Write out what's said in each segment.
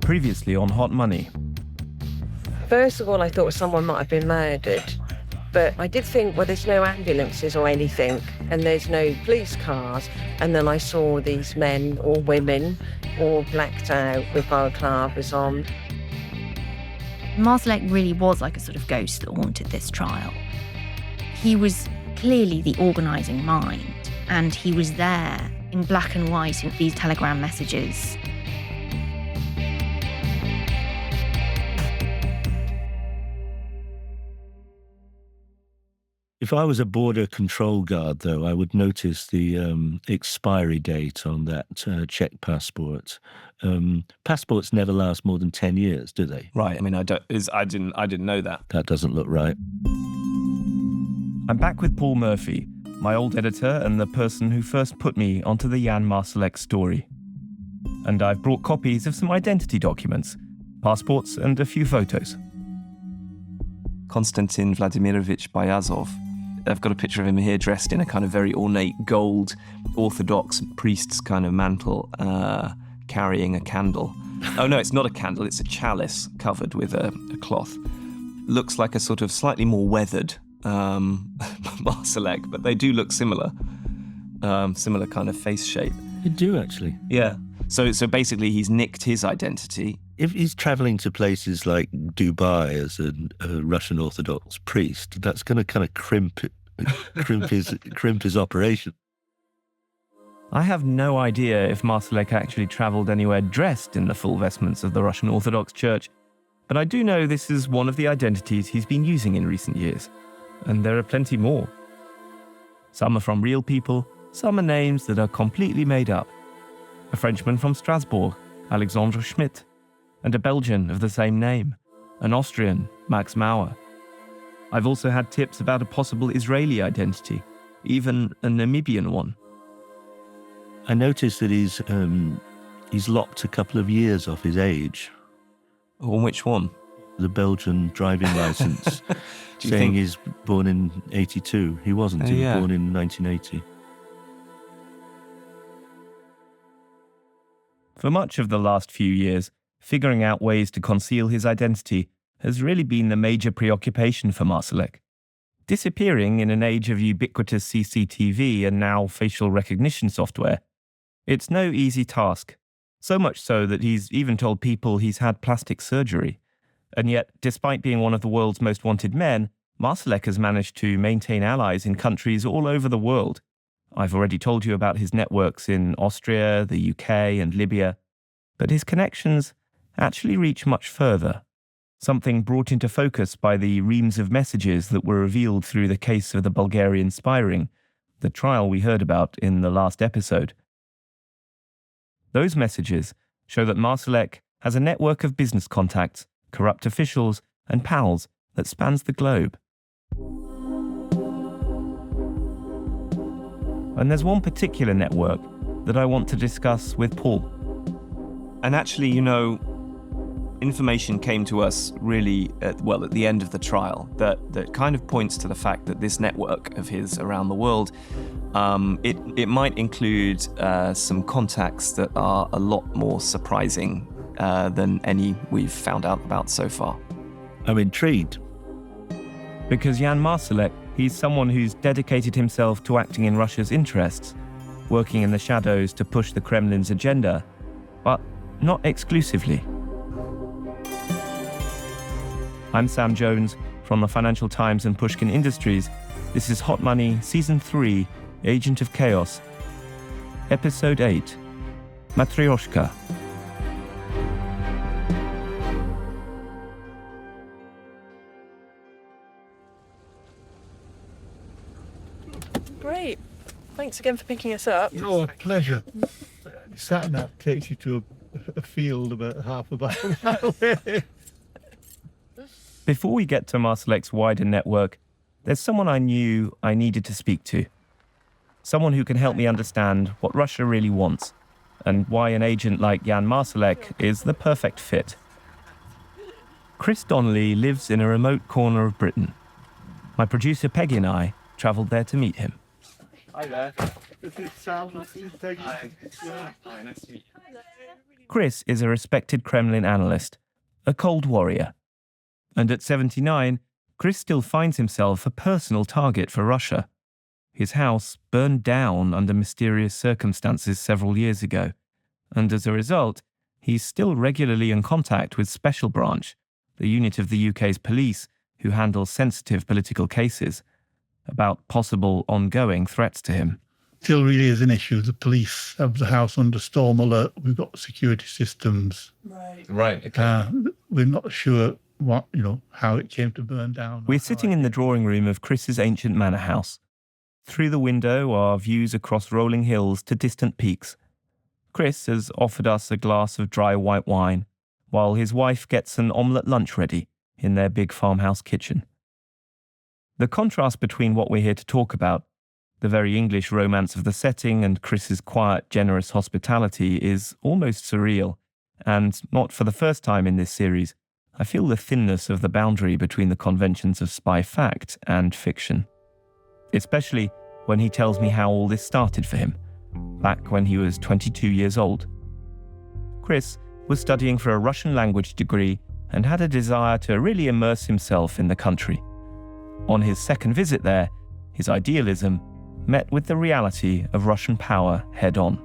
Previously on Hot Money. First of all, I thought someone might have been murdered. But I did think, well, there's no ambulances or anything, and there's no police cars. And then I saw these men or women all blacked out with balaclavas on. Marsalek really was like a sort of ghost that haunted this trial. He was clearly the organising mind, and he was there in black and white in these telegram messages. If I was a border control guard, though, I would notice the expiry date on that Czech passport. Passports never last more than 10 years, do they? Right. I mean, I didn't know that. That doesn't look right. I'm back with Paul Murphy, my old editor and the person who first put me onto the Jan Marsalek story. And I've brought copies of some identity documents, passports and a few photos. Konstantin Vladimirovich Bayazov. I've got a picture of him here dressed in a kind of very ornate gold Orthodox priest's kind of mantle, carrying a candle. Oh no, it's not a candle, it's a chalice covered with a cloth. Looks like a sort of slightly more weathered Marsalek, but they do look similar. Similar kind of face shape. You do, actually. Yeah. So basically he's nicked his identity. If he's travelling to places like Dubai as a Russian Orthodox priest, that's going to kind of crimp his operation. I have no idea if Marsalek actually travelled anywhere dressed in the full vestments of the Russian Orthodox Church, but I do know this is one of the identities he's been using in recent years, and there are plenty more. Some are from real people, some are names that are completely made up. A Frenchman from Strasbourg, Alexandre Schmidt, and a Belgian of the same name, an Austrian, Max Mauer. I've also had tips about a possible Israeli identity, even a Namibian one. I noticed that he's lopped a couple of years off his age. On which one? The Belgian driving licence, saying he's born in 82. He wasn't, he was born in 1980. For much of the last few years, figuring out ways to conceal his identity has really been the major preoccupation for Marsalek. Disappearing in an age of ubiquitous CCTV and now facial recognition software, it's no easy task, so much so that he's even told people he's had plastic surgery. And yet, despite being one of the world's most wanted men, Marsalek has managed to maintain allies in countries all over the world. I've already told you about his networks in Austria, the UK, and Libya, but his connections actually reach much further, something brought into focus by the reams of messages that were revealed through the case of the Bulgarian spy ring, the trial we heard about in the last episode. Those messages show that Marsalek has a network of business contacts, corrupt officials, and pals that spans the globe. And there's one particular network that I want to discuss with Paul. And actually, information came to us really at the end of the trial that kind of points to the fact that this network of his around the world, it might include some contacts that are a lot more surprising than any we've found out about so far. I'm intrigued. Because Jan Marsalek, he's someone who's dedicated himself to acting in Russia's interests, working in the shadows to push the Kremlin's agenda, but not exclusively. I'm Sam Jones from the Financial Times and Pushkin Industries. This is Hot Money, Season 3, Agent of Chaos. Episode 8, Matryoshka. Great. Thanks again for picking us up. Oh, a pleasure. Sat nav takes you to a field about half a mile away. Before we get to Marsalek's wider network, there's someone I knew I needed to speak to. Someone who can help me understand what Russia really wants and why an agent like Jan Marsalek is the perfect fit. Chris Donnelly lives in a remote corner of Britain. My producer Peggy and I travelled there to meet him. Hi there. Chris is a respected Kremlin analyst, a cold warrior. And at 79, Chris still finds himself a personal target for Russia. His house burned down under mysterious circumstances several years ago, and as a result, he's still regularly in contact with Special Branch, the unit of the UK's police who handles sensitive political cases, about possible ongoing threats to him. Still really is an issue. The police have the house under storm alert. We've got security systems. Right. Okay. We're not sure how it came to burn down. We're sitting in the drawing room of Chris's ancient manor house. Through the window are views across rolling hills to distant peaks. Chris has offered us a glass of dry white wine, while his wife gets an omelette lunch ready in their big farmhouse kitchen. The contrast between what we're here to talk about, the very English romance of the setting, and Chris's quiet, generous hospitality is almost surreal, and not for the first time in this series, I feel the thinness of the boundary between the conventions of spy fact and fiction. Especially when he tells me how all this started for him, back when he was 22 years old. Chris was studying for a Russian language degree and had a desire to really immerse himself in the country. On his second visit there, his idealism met with the reality of Russian power head-on.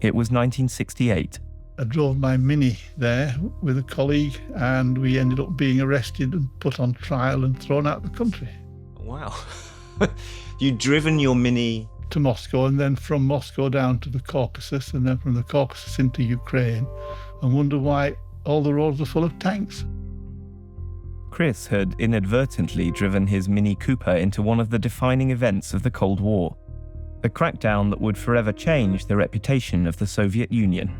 It was 1968. I drove my Mini there with a colleague, and we ended up being arrested and put on trial and thrown out of the country. Wow. You'd driven your Mini to Moscow, and then from Moscow down to the Caucasus, and then from the Caucasus into Ukraine, and wonder why all the roads are full of tanks. Chris had inadvertently driven his Mini Cooper into one of the defining events of the Cold War, a crackdown that would forever change the reputation of the Soviet Union.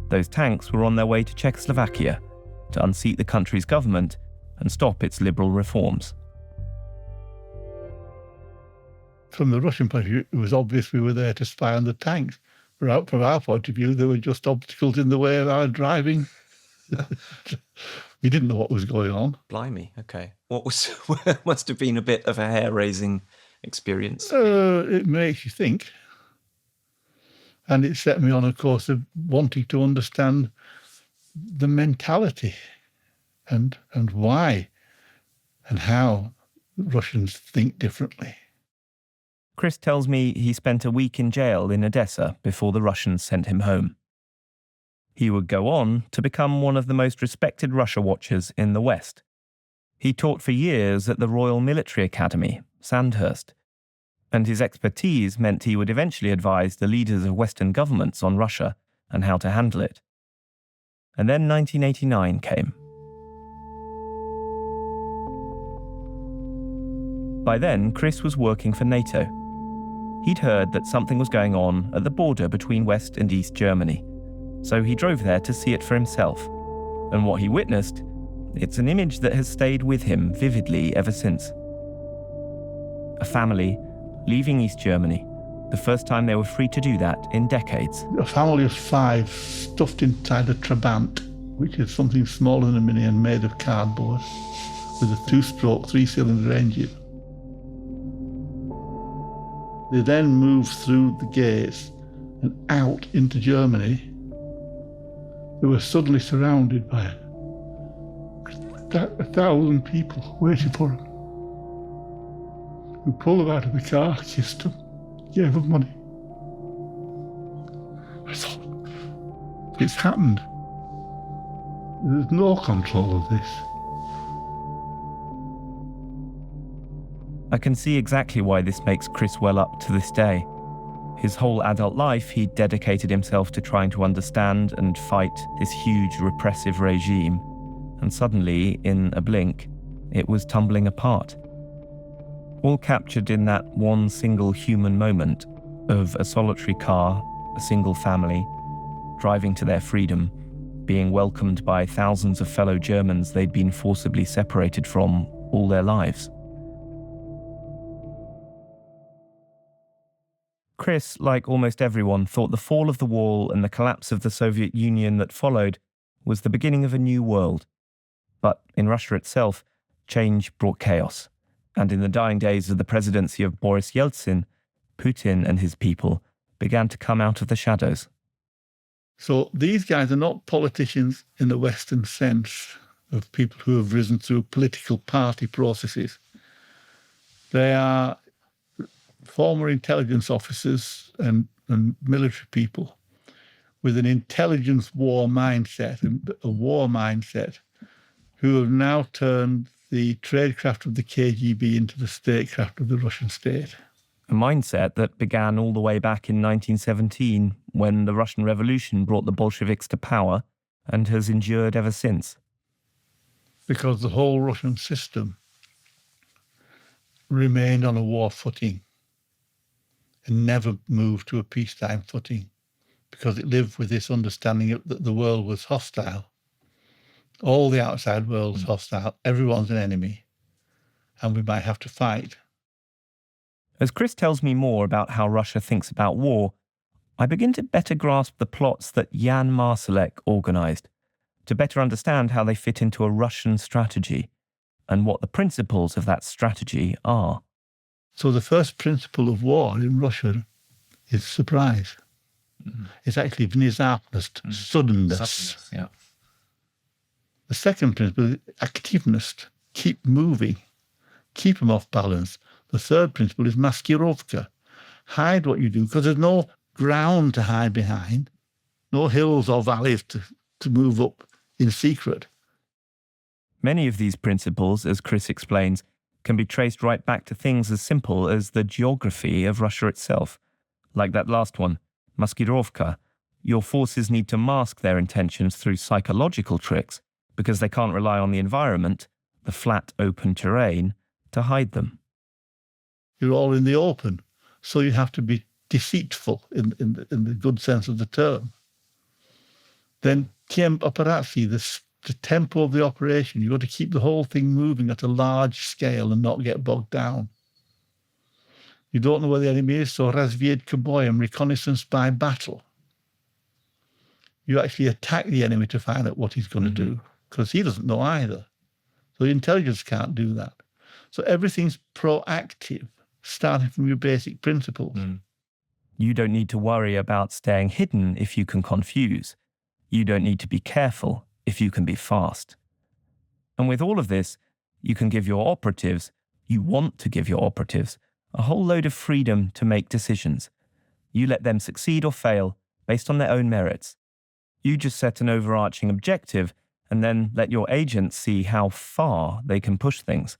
Those tanks were on their way to Czechoslovakia to unseat the country's government and stop its liberal reforms. From the Russian point of view, it was obvious we were there to spy on the tanks. From our point of view, there were just obstacles in the way of our driving. We didn't know what was going on. Blimey, okay. Must have been a bit of a hair-raising experience. It makes you think. And it set me on a course of wanting to understand the mentality and why and how Russians think differently. Chris tells me he spent a week in jail in Odessa before the Russians sent him home. He would go on to become one of the most respected Russia watchers in the West. He taught for years at the Royal Military Academy, Sandhurst, and his expertise meant he would eventually advise the leaders of Western governments on Russia and how to handle it. And then 1989 came. By then, Chris was working for NATO. He'd heard that something was going on at the border between West and East Germany, so he drove there to see it for himself. And what he witnessed, it's an image that has stayed with him vividly ever since. A family leaving East Germany, the first time they were free to do that in decades. A family of 5 stuffed inside a Trabant, which is something smaller than a Mini and made of cardboard, with a 2-stroke, 3-cylinder engine. They then moved through the gates and out into Germany. They were suddenly surrounded by 1,000 people waiting for them. We pulled them out of the car, kissed them, gave them money. I thought, it's happened. There's no control of this. I can see exactly why this makes Chris well up to this day. His whole adult life, he dedicated himself to trying to understand and fight this huge repressive regime. And suddenly, in a blink, it was tumbling apart. All captured in that one single human moment of a solitary car, a single family, driving to their freedom, being welcomed by thousands of fellow Germans they'd been forcibly separated from all their lives. Chris, like almost everyone, thought the fall of the wall and the collapse of the Soviet Union that followed was the beginning of a new world. But in Russia itself, change brought chaos. And in the dying days of the presidency of Boris Yeltsin, Putin and his people began to come out of the shadows. So these guys are not politicians in the Western sense of people who have risen through political party processes. They are former intelligence officers and military people with an intelligence war mindset, a war mindset, who have now turned the tradecraft of the KGB into the statecraft of the Russian state. A mindset that began all the way back in 1917 when the Russian Revolution brought the Bolsheviks to power and has endured ever since. Because the whole Russian system remained on a war footing and never moved to a peacetime footing, because it lived with this understanding that the world was hostile. All the outside world is hostile. Everyone's an enemy, and we might have to fight. As Chris tells me more about how Russia thinks about war, I begin to better grasp the plots that Jan Marsalek organised, to better understand how they fit into a Russian strategy and what the principles of that strategy are. So the first principle of war in Russia is surprise. It's actually внезапность, suddenness. Yeah. The second principle is activeness, keep moving, keep them off balance. The third principle is maskirovka, hide what you do, because there's no ground to hide behind, no hills or valleys to move up in secret. Many of these principles, as Chris explains, can be traced right back to things as simple as the geography of Russia itself. Like that last one, maskirovka. Your forces need to mask their intentions through psychological tricks because they can't rely on the environment, the flat, open terrain, to hide them. You're all in the open, so you have to be deceitful in the good sense of the term. Then temp operacji, the tempo of the operation, you've got to keep the whole thing moving at a large scale and not get bogged down. You don't know where the enemy is, so razviedka bojem, reconnaissance by battle. You actually attack the enemy to find out what he's going to do, because he doesn't know either. So the intelligence can't do that. So everything's proactive, starting from your basic principles. You don't need to worry about staying hidden if you can confuse. You don't need to be careful if you can be fast. And with all of this, you can give your operatives, you want to give your operatives, a whole load of freedom to make decisions. You let them succeed or fail based on their own merits. You just set an overarching objective and then let your agents see how far they can push things.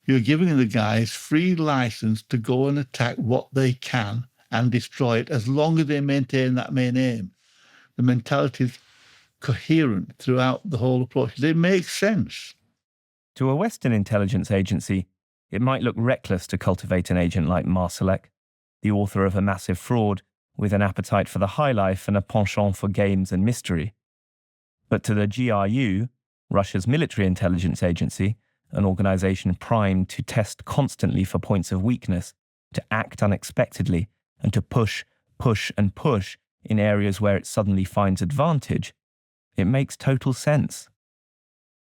You're giving the guys free license to go and attack what they can and destroy it, as long as they maintain that main aim. The mentality is coherent throughout the whole approach. They make sense. To a Western intelligence agency, it might look reckless to cultivate an agent like Marsalek, the author of a massive fraud with an appetite for the high life and a penchant for games and mystery. But to the GRU, Russia's military intelligence agency, an organization primed to test constantly for points of weakness, to act unexpectedly, and to push in areas where it suddenly finds advantage, it makes total sense.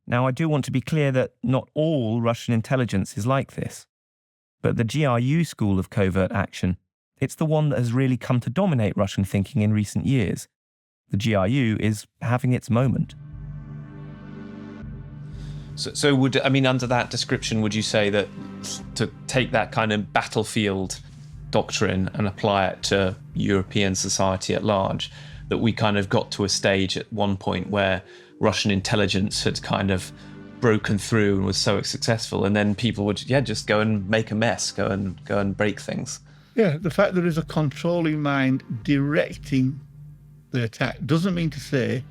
Now, I do want to be clear that not all Russian intelligence is like this. But the GRU school of covert action, it's the one that has really come to dominate Russian thinking in recent years. The GRU is having its moment. So would, I mean, under that description, would you say that to take that kind of battlefield doctrine and apply it to European society at large, that we kind of got to a stage at one point where Russian intelligence had kind of broken through and was so successful, and then people would, just go and make a mess, go and break things? Yeah, the fact there is a controlling mind directing the attack doesn't mean to say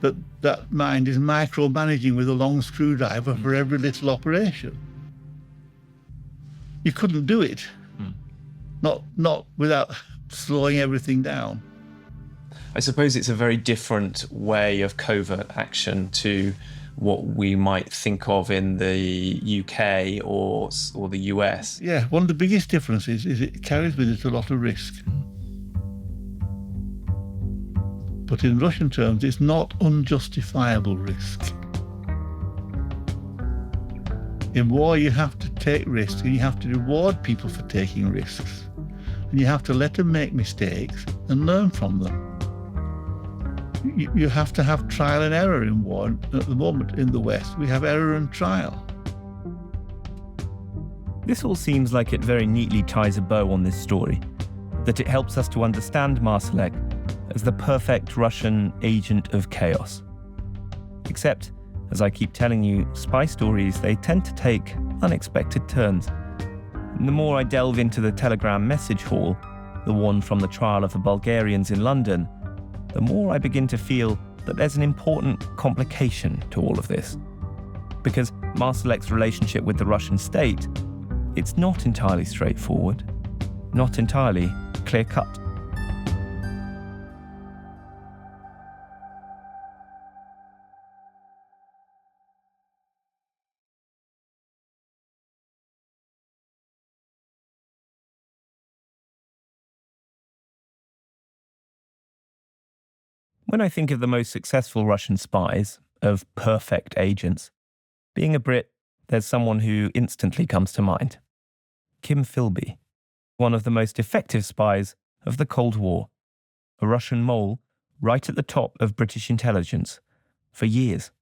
that that mind is micromanaging with a long screwdriver for every little operation. You couldn't do it, not without slowing everything down. I suppose it's a very different way of covert action to what we might think of in the UK or the US. Yeah, one of the biggest differences is it carries with it a lot of risk. But in Russian terms, it's not unjustifiable risk. In war, you have to take risks and you have to reward people for taking risks. And you have to let them make mistakes and learn from them. You have to have trial and error in war. At the moment in the West, we have error and trial. This all seems like it very neatly ties a bow on this story, that it helps us to understand Marsalek as the perfect Russian agent of chaos. Except, as I keep telling you, spy stories, they tend to take unexpected turns. And the more I delve into the Telegram message haul, the one from the trial of the Bulgarians in London, the more I begin to feel that there's an important complication to all of this. Because Marsalek's relationship with the Russian state, it's not entirely straightforward, not entirely clear-cut. When I think of the most successful Russian spies, of perfect agents, being a Brit, there's someone who instantly comes to mind. Kim Philby, one of the most effective spies of the Cold War, a Russian mole right at the top of British intelligence for years.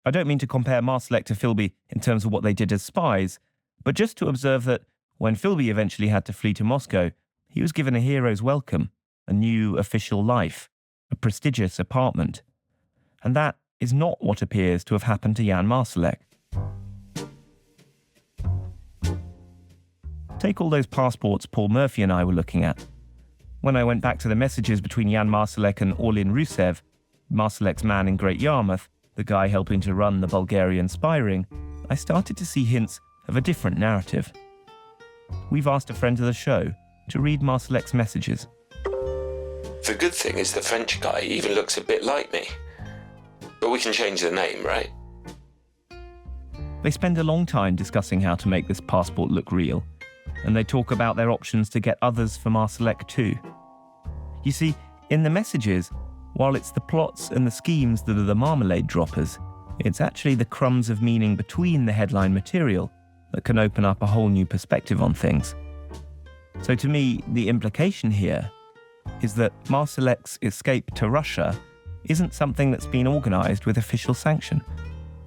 I don't mean to compare Marsalek to Philby in terms of what they did as spies, but just to observe that when Philby eventually had to flee to Moscow, he was given a hero's welcome, a new official life, a prestigious apartment. And that is not what appears to have happened to Jan Marsalek. Take all those passports Paul Murphy and I were looking at. When I went back to the messages between Jan Marsalek and Orlin Rusev, Marsalek's man in Great Yarmouth, the guy helping to run the Bulgarian spy ring, I started to see hints of a different narrative. We've asked a friend of the show to read Marsalek's messages. The good thing is the French guy even looks a bit like me. But we can change the name, right? They spend a long time discussing how to make this passport look real, and they talk about their options to get others for Marsalek too. You see, in the messages, while it's the plots and the schemes that are the marmalade droppers, it's actually the crumbs of meaning between the headline material that can open up a whole new perspective on things. So to me, the implication here is that Marsalek's escape to Russia isn't something that's been organised with official sanction,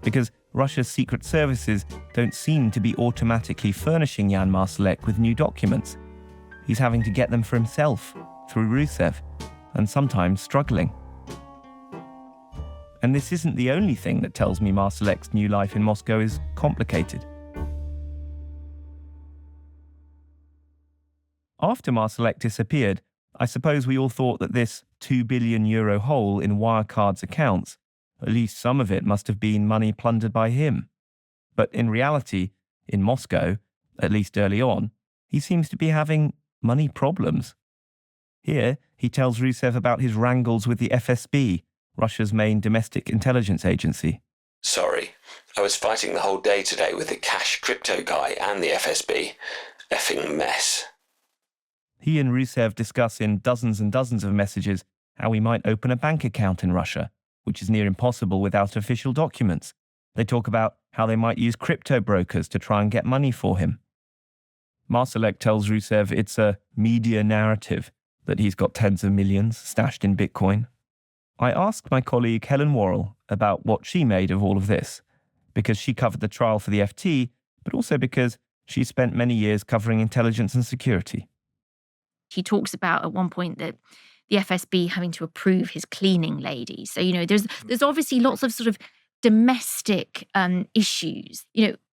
because Russia's secret services don't seem to be automatically furnishing Jan Marsalek with new documents. He's having to get them for himself, through Rusev, and sometimes struggling. And this isn't the only thing that tells me Marsalek's new life in Moscow is complicated. After Marsalek disappeared, I suppose we all thought that this €2 billion hole in Wirecard's accounts, at least some of it must have been money plundered by him. But in reality, in Moscow, at least early on, he seems to be having money problems. Here, he tells Rusev about his wrangles with the FSB, Russia's main domestic intelligence agency. Sorry, I was fighting the whole day today with the cash crypto guy and the FSB. Effing mess. He and Rusev discuss in dozens and dozens of messages how he might open a bank account in Russia, which is near impossible without official documents. They talk about how they might use crypto brokers to try and get money for him. Marsalek tells Rusev it's a media narrative that he's got tens of millions stashed in Bitcoin. I asked my colleague Helen Worrell about what she made of all of this, because she covered the trial for the FT, but also because she spent many years covering intelligence and security. He talks about at one point that the FSB having to approve his cleaning lady. So, there's obviously lots of sort of domestic issues.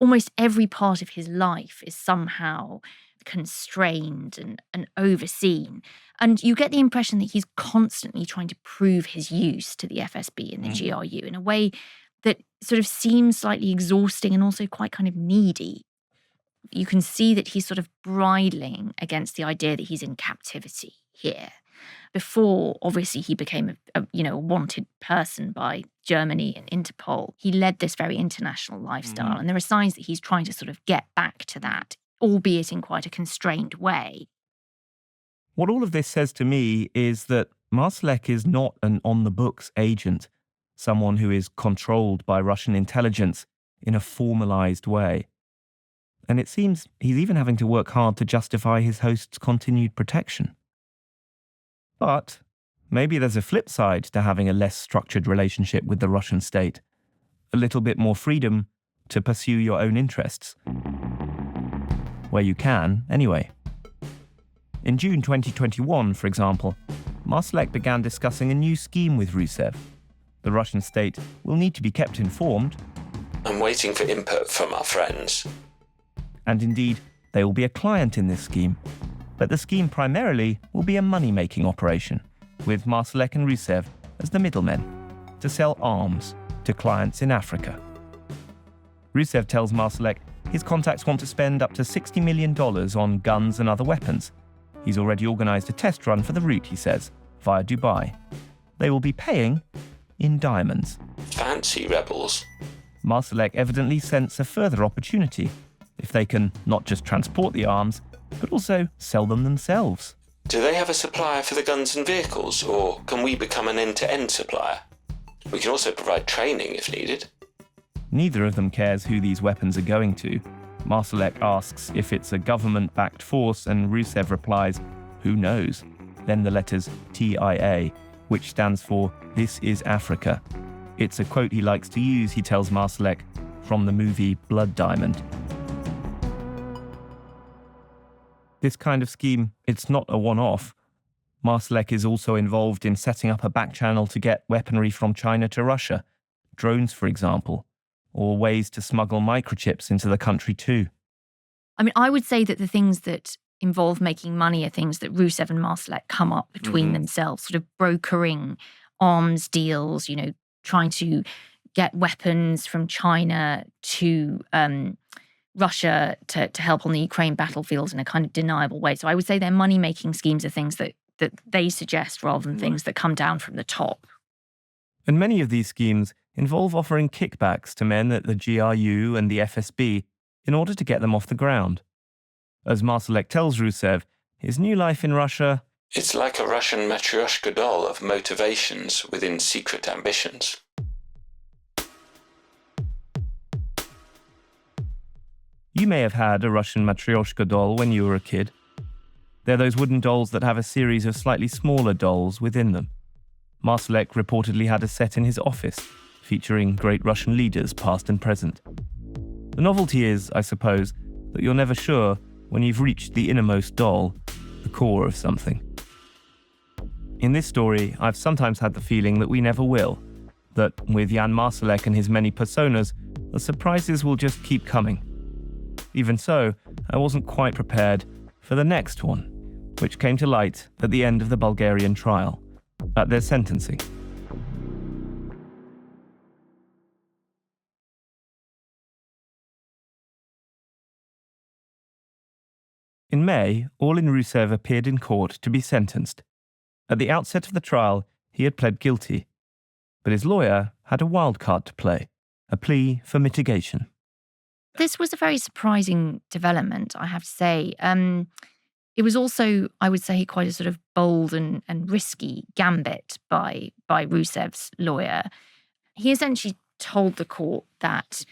Almost every part of his life is somehow constrained and overseen. And you get the impression that he's constantly trying to prove his use to the FSB and the GRU in a way that sort of seems slightly exhausting and also quite kind of needy. You can see that he's sort of bridling against the idea that he's in captivity here. Before, obviously, he became a wanted person by Germany and Interpol, he led this very international lifestyle. And there are signs that he's trying to sort of get back to that, albeit in quite a constrained way. What all of this says to me is that Marsalek is not an on-the-books agent, someone who is controlled by Russian intelligence in a formalized way. And it seems he's even having to work hard to justify his host's continued protection. But maybe there's a flip side to having a less structured relationship with the Russian state. A little bit more freedom to pursue your own interests. Where you can, anyway. In June 2021, for example, Marsalek began discussing a new scheme with Rusev. The Russian state will need to be kept informed. I'm waiting for input from our friends. And indeed, they will be a client in this scheme. But the scheme primarily will be a money-making operation, with Marsalek and Rusev as the middlemen, to sell arms to clients in Africa. Rusev tells Marsalek his contacts want to spend up to $60 million on guns and other weapons. He's already organised a test run for the route, he says, via Dubai. They will be paying in diamonds. Fancy rebels. Marsalek evidently scents a further opportunity if they can not just transport the arms, but also sell them themselves. Do they have a supplier for the guns and vehicles, or can we become an end-to-end supplier? We can also provide training if needed. Neither of them cares who these weapons are going to. Marsalek asks if it's a government-backed force, and Rusev replies, who knows? Then the letters TIA, which stands for This is Africa. It's a quote he likes to use, he tells Marsalek, from the movie Blood Diamond. This kind of scheme, it's not a one-off. Marsalek is also involved in setting up a back channel to get weaponry from China to Russia, drones, for example, or ways to smuggle microchips into the country too. I mean, I would say that the things that involve making money are things that Rusev and Marsalek come up between themselves, sort of brokering arms deals, trying to get weapons from China to Russia to help on the Ukraine battlefield in a kind of deniable way. So I would say their money-making schemes are things that they suggest rather than things that come down from the top. And many of these schemes involve offering kickbacks to men at the GRU and the FSB in order to get them off the ground. As Marsalek tells Rusev, his new life in Russia... It's like a Russian Matryoshka doll of motivations within secret ambitions. You may have had a Russian Matryoshka doll when you were a kid. They're those wooden dolls that have a series of slightly smaller dolls within them. Marsalek reportedly had a set in his office, featuring great Russian leaders past and present. The novelty is, I suppose, that you're never sure when you've reached the innermost doll, the core of something. In this story, I've sometimes had the feeling that we never will, that with Jan Marsalek and his many personas, the surprises will just keep coming. Even so, I wasn't quite prepared for the next one, which came to light at the end of the Bulgarian trial, at their sentencing. In May, Orlin Rusev appeared in court to be sentenced. At the outset of the trial, he had pled guilty, but his lawyer had a wild card to play, a plea for mitigation. This was a very surprising development, I have to say. It was also, I would say, quite a sort of bold and risky gambit by Rusev's lawyer. He essentially told the court that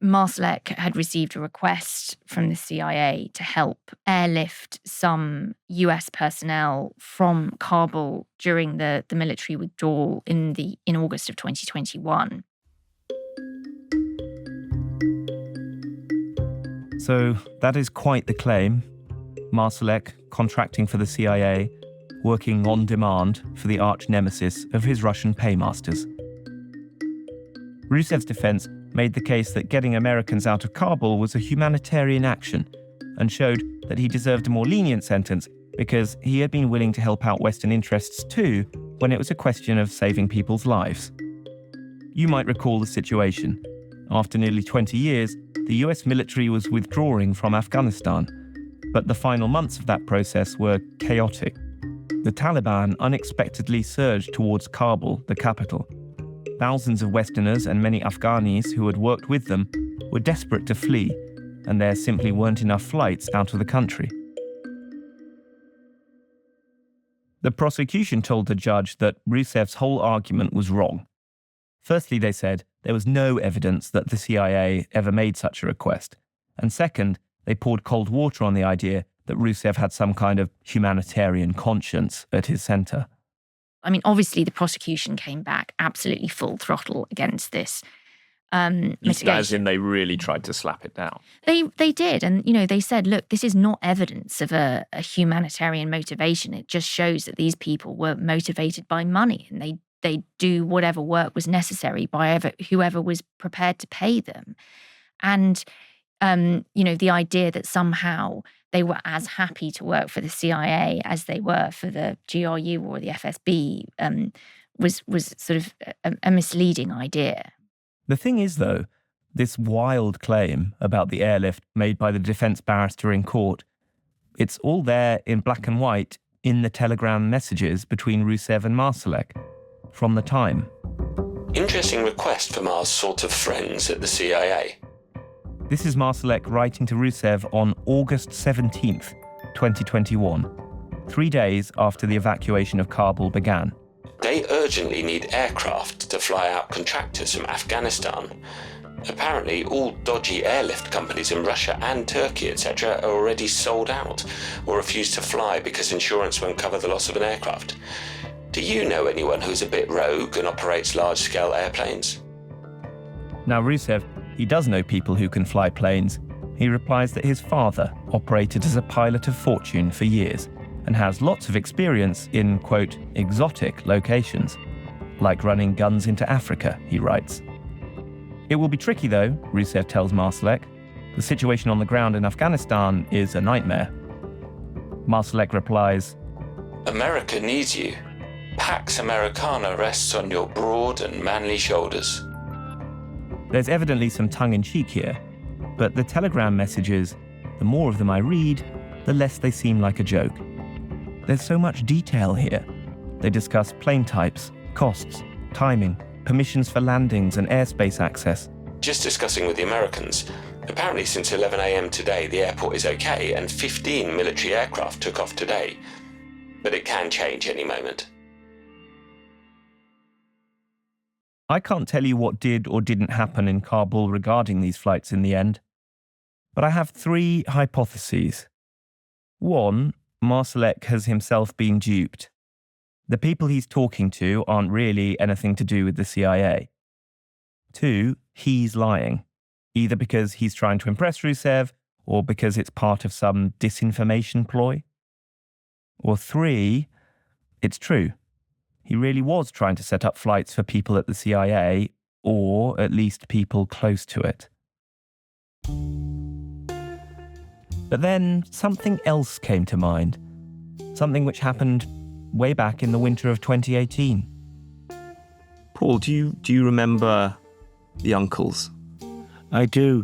Marsalek had received a request from the CIA to help airlift some US personnel from Kabul during the military withdrawal in August of 2021. So that is quite the claim. Marsalek contracting for the CIA, working on demand for the arch-nemesis of his Russian paymasters. Rusev's defense made the case that getting Americans out of Kabul was a humanitarian action and showed that he deserved a more lenient sentence because he had been willing to help out Western interests too when it was a question of saving people's lives. You might recall the situation. After nearly 20 years, the US military was withdrawing from Afghanistan, but the final months of that process were chaotic. The Taliban unexpectedly surged towards Kabul, the capital. Thousands of Westerners and many Afghanis who had worked with them were desperate to flee, and there simply weren't enough flights out of the country. The prosecution told the judge that Rusev's whole argument was wrong. Firstly, they said there was no evidence that the CIA ever made such a request. And second, they poured cold water on the idea that Rusev had some kind of humanitarian conscience at his centre. I mean, obviously the prosecution came back absolutely full throttle against this mitigation. As in, they really tried to slap it down. They did. And, they said, look, this is not evidence of a humanitarian motivation. It just shows that these people were motivated by money, and they do whatever work was necessary by whoever was prepared to pay them. And, the idea that somehow they were as happy to work for the CIA as they were for the GRU or the FSB was sort of a misleading idea. The thing is, though, this wild claim about the airlift made by the defence barrister in court, it's all there in black and white in the telegram messages between Rusev and Marsalek from the time. Interesting request from our sort of friends at the CIA. This is Marsalek writing to Rusev on August 17th, 2021, 3 days after the evacuation of Kabul began. They urgently need aircraft to fly out contractors from Afghanistan. Apparently, all dodgy airlift companies in Russia and Turkey, etc., are already sold out or refuse to fly because insurance won't cover the loss of an aircraft. Do you know anyone who's a bit rogue and operates large-scale airplanes? Now, Rusev, he does know people who can fly planes. He replies that his father operated as a pilot of fortune for years and has lots of experience in, quote, exotic locations, like running guns into Africa, he writes. It will be tricky, though, Rusev tells Marsalek. The situation on the ground in Afghanistan is a nightmare. Marsalek replies, America needs you. Pax Americana rests on your broad and manly shoulders. There's evidently some tongue-in-cheek here, but the telegram messages, the more of them I read, the less they seem like a joke. There's so much detail here. They discuss plane types, costs, timing, permissions for landings and airspace access. Just discussing with the Americans, apparently since 11 a.m. today the airport is okay and 15 military aircraft took off today. But it can change any moment. I can't tell you what did or didn't happen in Kabul regarding these flights in the end, but I have 3 hypotheses. 1, Marsalek has himself been duped. The people he's talking to aren't really anything to do with the CIA. 2, he's lying, either because he's trying to impress Rusev or because it's part of some disinformation ploy. Or 3, it's true. He really was trying to set up flights for people at the CIA, or at least people close to it. But then something else came to mind. Something which happened way back in the winter of 2018. Paul, do you remember the uncles? I do.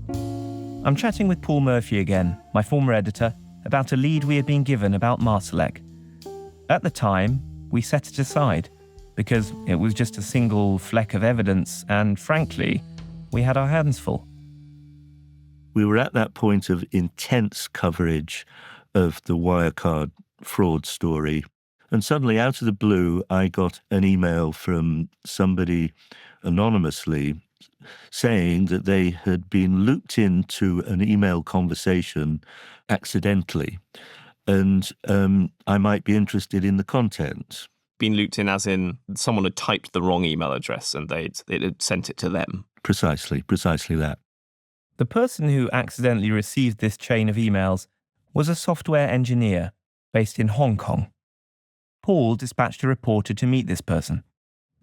I'm chatting with Paul Murphy again, my former editor, about a lead we had been given about Marsalek. At the time, we set it aside because it was just a single fleck of evidence and, frankly, we had our hands full. We were at that point of intense coverage of the Wirecard fraud story. And suddenly, out of the blue, I got an email from somebody anonymously saying that they had been looped into an email conversation accidentally, and I might be interested in the content. Been looped in as in someone had typed the wrong email address and it had sent it to them. Precisely that. The person who accidentally received this chain of emails was a software engineer based in Hong Kong. Paul dispatched a reporter to meet this person.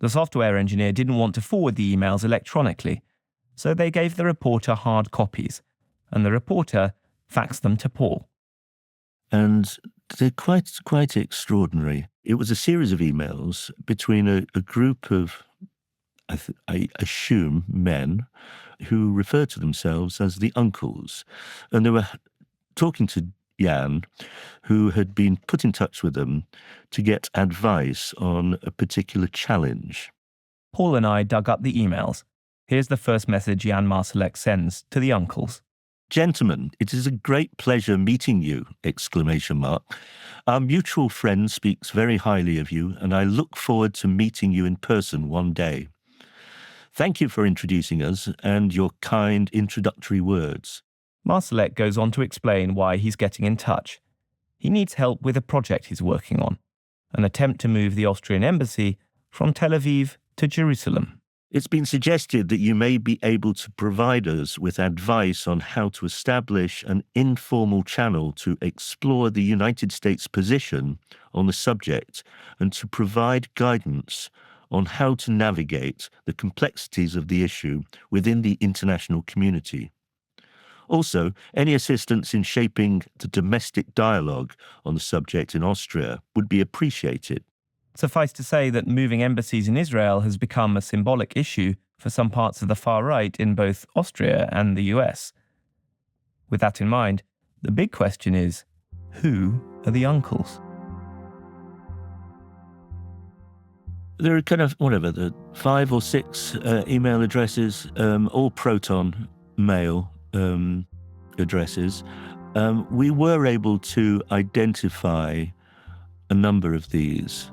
The software engineer didn't want to forward the emails electronically, so they gave the reporter hard copies, and the reporter faxed them to Paul. And they're quite extraordinary. It was a series of emails between a group of, I assume, men who referred to themselves as the uncles. And they were talking to Jan, who had been put in touch with them to get advice on a particular challenge. Paul and I dug up the emails. Here's the first message Jan Marsalek sends to the uncles. Gentlemen, it is a great pleasure meeting you! ! Our mutual friend speaks very highly of you, and I look forward to meeting you in person one day. Thank you for introducing us and your kind introductory words. Marsalek goes on to explain why he's getting in touch. He needs help with a project he's working on, an attempt to move the Austrian embassy from Tel Aviv to Jerusalem. It's been suggested that you may be able to provide us with advice on how to establish an informal channel to explore the United States' position on the subject and to provide guidance on how to navigate the complexities of the issue within the international community. Also, any assistance in shaping the domestic dialogue on the subject in Austria would be appreciated. Suffice to say that moving embassies in Israel has become a symbolic issue for some parts of the far right in both Austria and the US. With that in mind, the big question is, who are the uncles? There are kind of, the 5 or 6 email addresses, all Proton mail addresses. We were able to identify a number of these.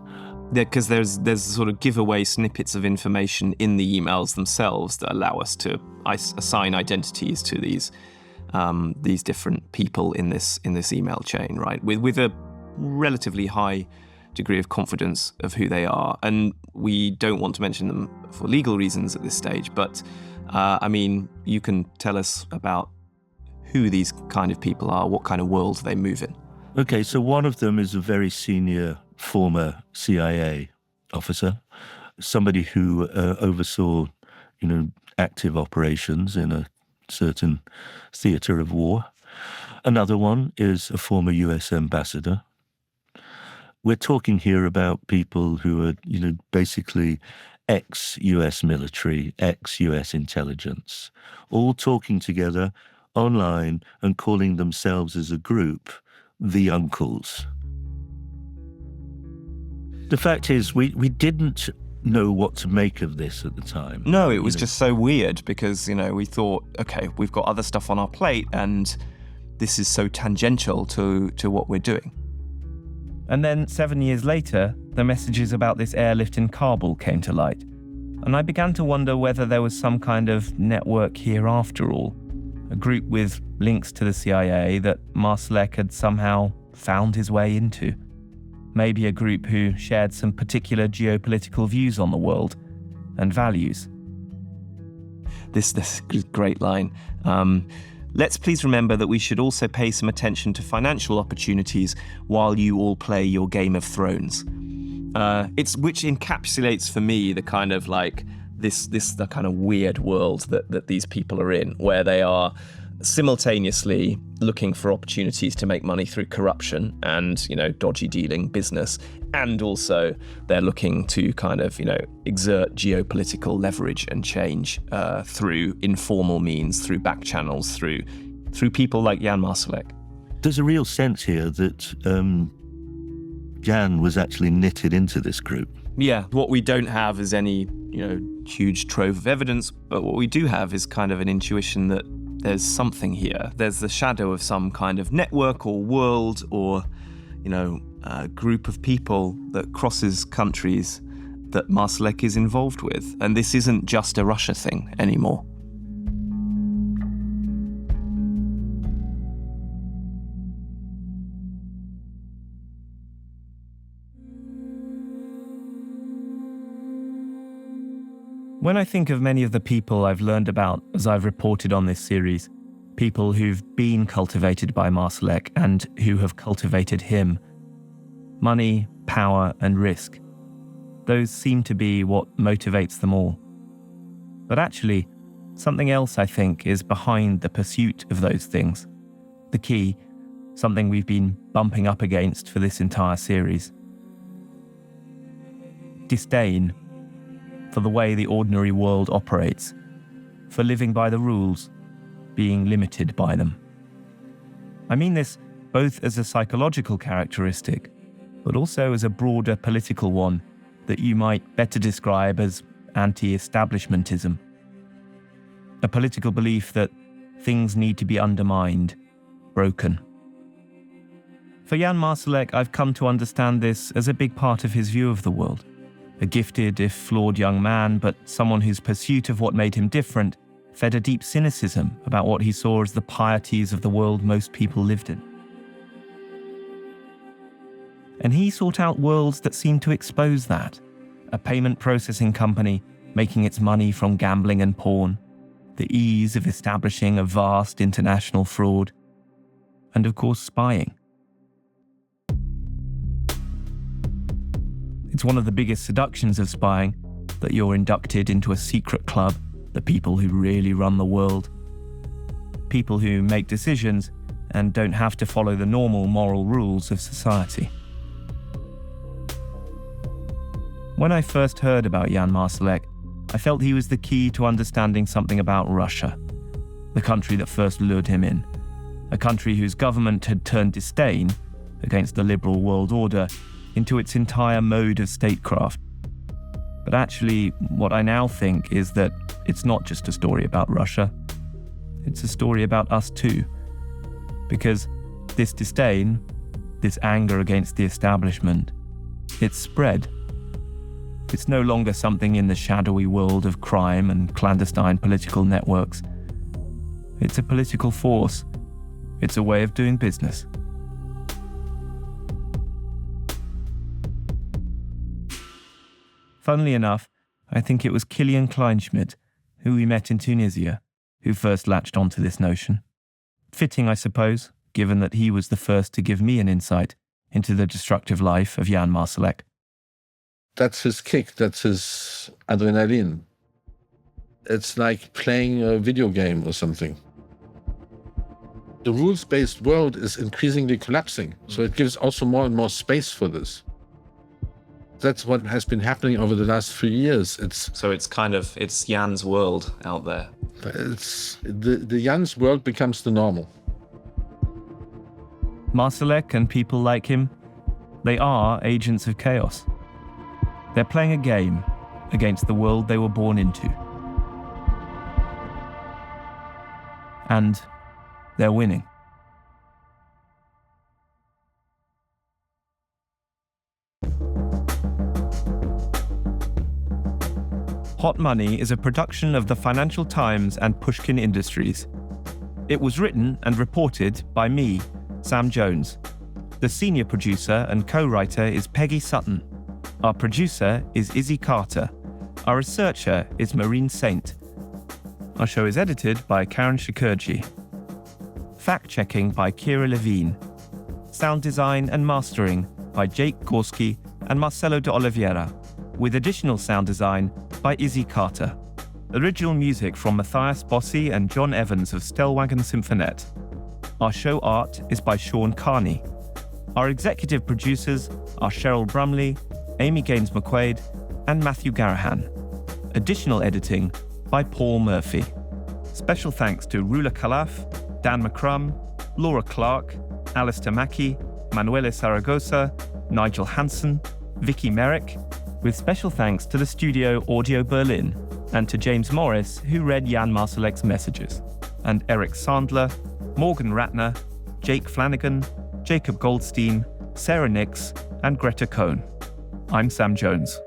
Yeah, because there's sort of giveaway snippets of information in the emails themselves that allow us to assign identities to these different people in this email chain, right? With a relatively high degree of confidence of who they are, and we don't want to mention them for legal reasons at this stage. But you can tell us about who these kind of people are, what kind of world they move in. Okay, so one of them is a very senior former CIA officer, somebody who oversaw, active operations in a certain theatre of war. Another one is a former US ambassador. We're talking here about people who are, basically ex-US military, ex-US intelligence, all talking together online and calling themselves as a group the Uncles. The fact is, we didn't know what to make of this at the time. No, it was just so weird because, we thought, okay, we've got other stuff on our plate and this is so tangential to what we're doing. And then 7 years later, the messages about this airlift in Kabul came to light. And I began to wonder whether there was some kind of network here after all. A group with links to the CIA that Marsalek had somehow found his way into. Maybe a group who shared some particular geopolitical views on the world and values. This is a great line. Let's please remember that we should also pay some attention to financial opportunities while you all play your Game of Thrones. Which encapsulates for me the kind of the kind of weird world that these people are in, where they are simultaneously looking for opportunities to make money through corruption and, dodgy dealing business. And also they're looking to kind of, exert geopolitical leverage and change through informal means, through back channels, through people like Jan Marsalek. There's a real sense here that Jan was actually knitted into this group. Yeah, what we don't have is any, huge trove of evidence, but what we do have is kind of an intuition that there's something here. There's the shadow of some kind of network or world or, a group of people that crosses countries that Marsalek is involved with. And this isn't just a Russia thing anymore. When I think of many of the people I've learned about as I've reported on this series, people who've been cultivated by Marsalek and who have cultivated him, money, power, and risk, those seem to be what motivates them all. But actually, something else I think is behind the pursuit of those things. The key, something we've been bumping up against for this entire series. Disdain for the way the ordinary world operates, for living by the rules, being limited by them. I mean this both as a psychological characteristic, but also as a broader political one that you might better describe as anti-establishmentism. A political belief that things need to be undermined, broken. For Jan Marsalek, I've come to understand this as a big part of his view of the world. A gifted, if flawed young man, but someone whose pursuit of what made him different fed a deep cynicism about what he saw as the pieties of the world most people lived in. And he sought out worlds that seemed to expose that. A payment processing company making its money from gambling and porn, the ease of establishing a vast international fraud, and of course spying. It's one of the biggest seductions of spying that you're inducted into a secret club, the people who really run the world. People who make decisions and don't have to follow the normal moral rules of society. When I first heard about Jan Marsalek, I felt he was the key to understanding something about Russia, the country that first lured him in, a country whose government had turned disdain against the liberal world order into its entire mode of statecraft. But actually, what I now think is that it's not just a story about Russia, it's a story about us too. Because this disdain, this anger against the establishment, it's spread. It's no longer something in the shadowy world of crime and clandestine political networks. It's a political force. It's a way of doing business. Funnily enough, I think it was Kilian Kleinschmidt, who we met in Tunisia, who first latched onto this notion. Fitting, I suppose, given that he was the first to give me an insight into the destructive life of Jan Marsalek. That's his kick, that's his adrenaline. It's like playing a video game or something. The rules-based world is increasingly collapsing, so it gives also more and more space for this. That's what has been happening over the last few years. So it's Jan's world out there. It's the Jan's world becomes the normal. Marsalek and people like him, they are agents of chaos. They're playing a game against the world they were born into. And they're winning. Hot Money is a production of the Financial Times and Pushkin Industries. It was written and reported by me, Sam Jones. The senior producer and co-writer is Peggy Sutton. Our producer is Izzy Carter. Our researcher is Maureen Saint. Our show is edited by Karen Shakurji. Fact-checking by Kira Levine. Sound design and mastering by Jake Gorski and Marcelo de Oliveira, with additional sound design by Izzy Carter. Original music from Matthias Bossi and John Evans of Stellwagen Symphonette. Our show art is by Sean Carney. Our executive producers are Cheryl Brumley, Amy Gaines McQuaid, and Matthew Garahan. Additional editing by Paul Murphy. Special thanks to Rula Khalaf, Dan McCrum, Laura Clark, Alistair Mackey, Manuela Saragosa, Nigel Hansen, Vicky Merrick, with special thanks to the studio Audio Berlin and to James Morris, who read Jan Marsalek's messages, and Eric Sandler, Morgan Ratner, Jake Flanagan, Jacob Goldstein, Sarah Nix, and Greta Cohn. I'm Sam Jones.